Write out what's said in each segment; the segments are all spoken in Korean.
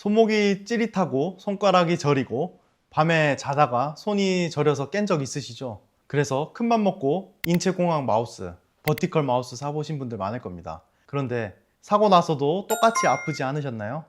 손목이 찌릿하고 손가락이 저리고 밤에 자다가 손이 저려서 깬 적 있으시죠? 그래서 큰맘 먹고 인체공학 마우스, 버티컬 마우스 사보신 분들 많을 겁니다. 그런데 사고 나서도 똑같이 아프지 않으셨나요?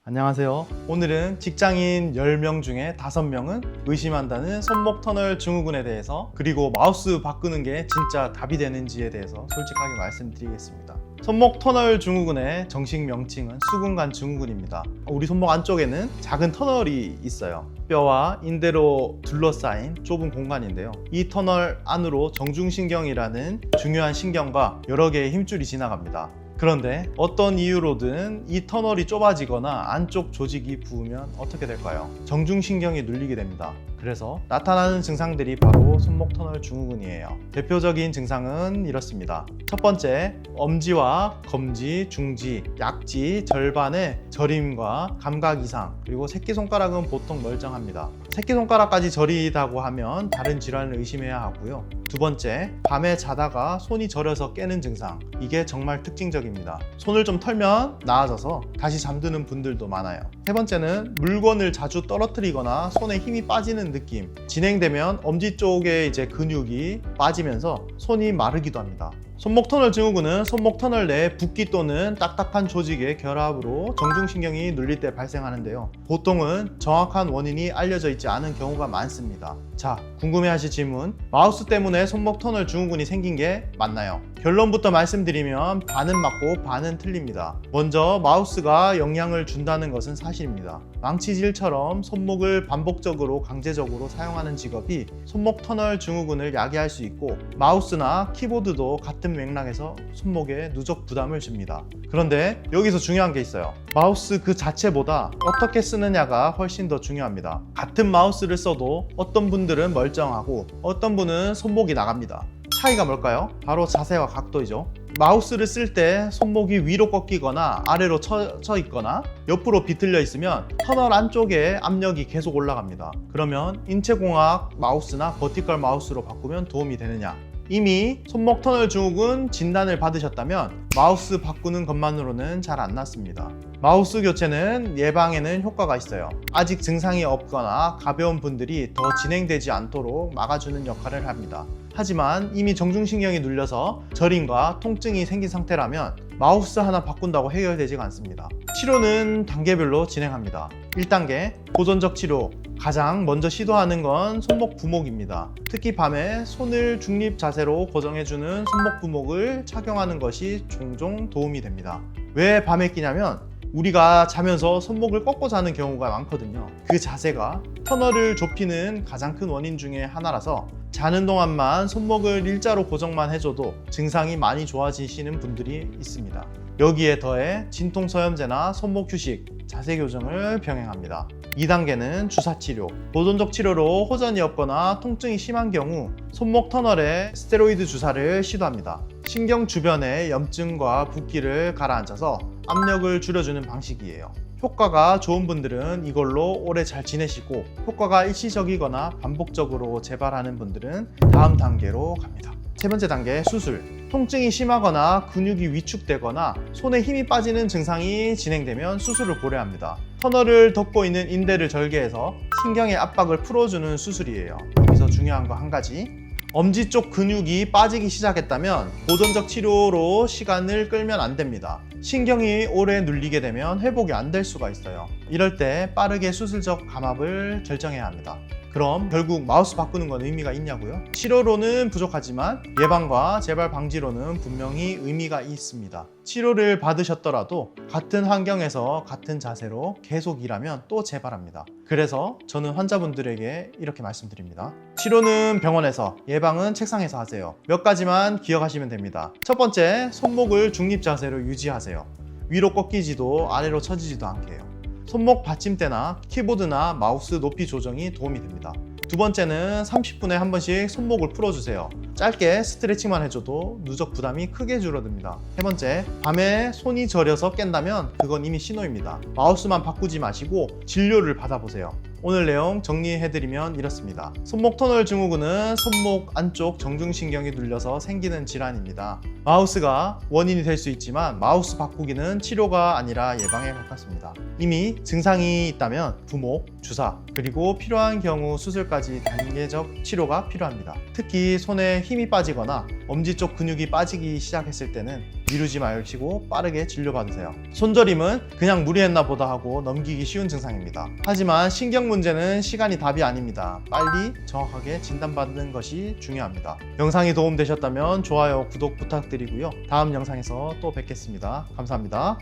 안녕하세요. 오늘은 직장인 10명 중에 5명은 의심한다는 손목 터널 증후군에 대해서, 그리고 마우스 바꾸는 게 진짜 답이 되는지에 대해서 솔직하게 말씀드리겠습니다. 손목 터널 증후군의 정식 명칭은 수근관 증후군입니다. 우리 손목 안쪽에는 작은 터널이 있어요. 뼈와 인대로 둘러싸인 좁은 공간인데요. 이 터널 안으로 정중신경이라는 중요한 신경과 여러 개의 힘줄이 지나갑니다. 그런데 어떤 이유로든 이 터널이 좁아지거나 안쪽 조직이 부으면 어떻게 될까요? 정중신경이 눌리게 됩니다. 그래서 나타나는 증상들이 바로 손목 터널 증후군이에요. 대표적인 증상은 이렇습니다. 첫 번째, 엄지와 검지, 중지, 약지 절반의 저림과 감각 이상, 그리고 새끼손가락은 보통 멀쩡합니다. 새끼손가락까지 저리다고 하면 다른 질환을 의심해야 하고요. 두 번째, 밤에 자다가 손이 저려서 깨는 증상. 이게 정말 특징적입니다. 손을 좀 털면 나아져서 다시 잠드는 분들도 많아요. 세 번째는 물건을 자주 떨어뜨리거나 손에 힘이 빠지는 느낌. 진행되면 엄지 쪽에 근육이 빠지면서 손이 마르기도 합니다. 손목 터널 증후군은 손목 터널 내 붓기 또는 딱딱한 조직의 결합으로 정중신경이 눌릴 때 발생하는데요. 보통은 정확한 원인이 알려져 있지 않은 경우가 많습니다. 자, 궁금해하실 질문. 마우스 때문에 손목 터널 증후군이 생긴 게 맞나요? 결론부터 말씀드리면 반은 맞고 반은 틀립니다. 먼저 마우스가 영향을 준다는 것은 사실입니다. 망치질처럼 손목을 반복적으로 강제적으로 사용하는 직업이 손목 터널 증후군을 야기할 수 있고, 마우스나 키보드도 같은 맥락에서 손목에 누적 부담을 줍니다. 그런데 여기서 중요한 게 있어요. 마우스 그 자체보다 어떻게 쓰느냐가 훨씬 더 중요합니다. 같은 마우스를 써도 어떤 분들은 멀쩡하고 어떤 분은 손목이 나갑니다. 차이가 뭘까요? 바로 자세와 각도이죠. 마우스를 쓸 때 손목이 위로 꺾이거나 아래로 처져 있거나 옆으로 비틀려 있으면 터널 안쪽에 압력이 계속 올라갑니다. 그러면 인체공학 마우스나 버티컬 마우스로 바꾸면 도움이 되느냐? 이미 손목 터널 증후군 진단을 받으셨다면 마우스 바꾸는 것만으로는 잘 안 낫습니다. 마우스 교체는 예방에는 효과가 있어요. 아직 증상이 없거나 가벼운 분들이 더 진행되지 않도록 막아주는 역할을 합니다. 하지만 이미 정중신경이 눌려서 저림과 통증이 생긴 상태라면 마우스 하나 바꾼다고 해결되지가 않습니다. 치료는 단계별로 진행합니다. 1단계, 보존적 치료. 가장 먼저 시도하는 건 손목 부목입니다. 특히 밤에 손을 중립 자세로 고정해주는 손목 부목을 착용하는 것이 종종 도움이 됩니다. 왜 밤에 끼냐면 우리가 자면서 손목을 꺾고 자는 경우가 많거든요. 그 자세가 터널을 좁히는 가장 큰 원인 중에 하나라서 자는 동안만 손목을 일자로 고정만 해줘도 증상이 많이 좋아지시는 분들이 있습니다. 여기에 더해 진통서염제나 손목 휴식, 자세 교정을 병행합니다. 2단계는 주사치료. 보존적 치료로 호전이 없거나 통증이 심한 경우 손목 터널에 스테로이드 주사를 시도합니다. 신경 주변에 염증과 붓기를 가라앉혀서 압력을 줄여주는 방식이에요. 효과가 좋은 분들은 이걸로 오래 잘 지내시고, 효과가 일시적이거나 반복적으로 재발하는 분들은 다음 단계로 갑니다. 세 번째 단계, 수술. 통증이 심하거나 근육이 위축되거나 손에 힘이 빠지는 증상이 진행되면 수술을 고려합니다. 터널을 덮고 있는 인대를 절개해서 신경의 압박을 풀어주는 수술이에요. 여기서 중요한 거 한 가지. 엄지 쪽 근육이 빠지기 시작했다면 보존적 치료로 시간을 끌면 안 됩니다. 신경이 오래 눌리게 되면 회복이 안 될 수가 있어요. 이럴 때 빠르게 수술적 감압을 결정해야 합니다. 그럼 결국 마우스 바꾸는 건 의미가 있냐고요? 치료로는 부족하지만 예방과 재발 방지로는 분명히 의미가 있습니다. 치료를 받으셨더라도 같은 환경에서 같은 자세로 계속 일하면 또 재발합니다. 그래서 저는 환자분들에게 이렇게 말씀드립니다. 치료는 병원에서, 예방은 책상에서 하세요. 몇 가지만 기억하시면 됩니다. 첫 번째, 손목을 중립 자세로 유지하세요. 위로 꺾이지도 아래로 처지지도 않게 해요. 손목 받침대나 키보드나 마우스 높이 조정이 도움이 됩니다. 두 번째는 30분에 한 번씩 손목을 풀어주세요. 짧게 스트레칭만 해줘도 누적 부담이 크게 줄어듭니다. 세 번째, 밤에 손이 저려서 깬다면 그건 이미 신호입니다. 마우스만 바꾸지 마시고 진료를 받아보세요. 오늘 내용 정리해드리면 이렇습니다. 손목 터널 증후군은 손목 안쪽 정중신경이 눌려서 생기는 질환입니다. 마우스가 원인이 될 수 있지만 마우스 바꾸기는 치료가 아니라 예방에 가깝습니다. 이미 증상이 있다면 부목, 주사, 그리고 필요한 경우 수술까지 단계적 치료가 필요합니다. 특히 손에 힘이 빠지거나 엄지 쪽 근육이 빠지기 시작했을 때는 미루지 마시고 빠르게 진료받으세요. 손저림은 그냥 무리했나 보다 하고 넘기기 쉬운 증상입니다. 하지만 신경 문제는 시간이 답이 아닙니다. 빨리 정확하게 진단받는 것이 중요합니다. 영상이 도움되셨다면 좋아요, 구독 부탁드리고요. 다음 영상에서 또 뵙겠습니다. 감사합니다.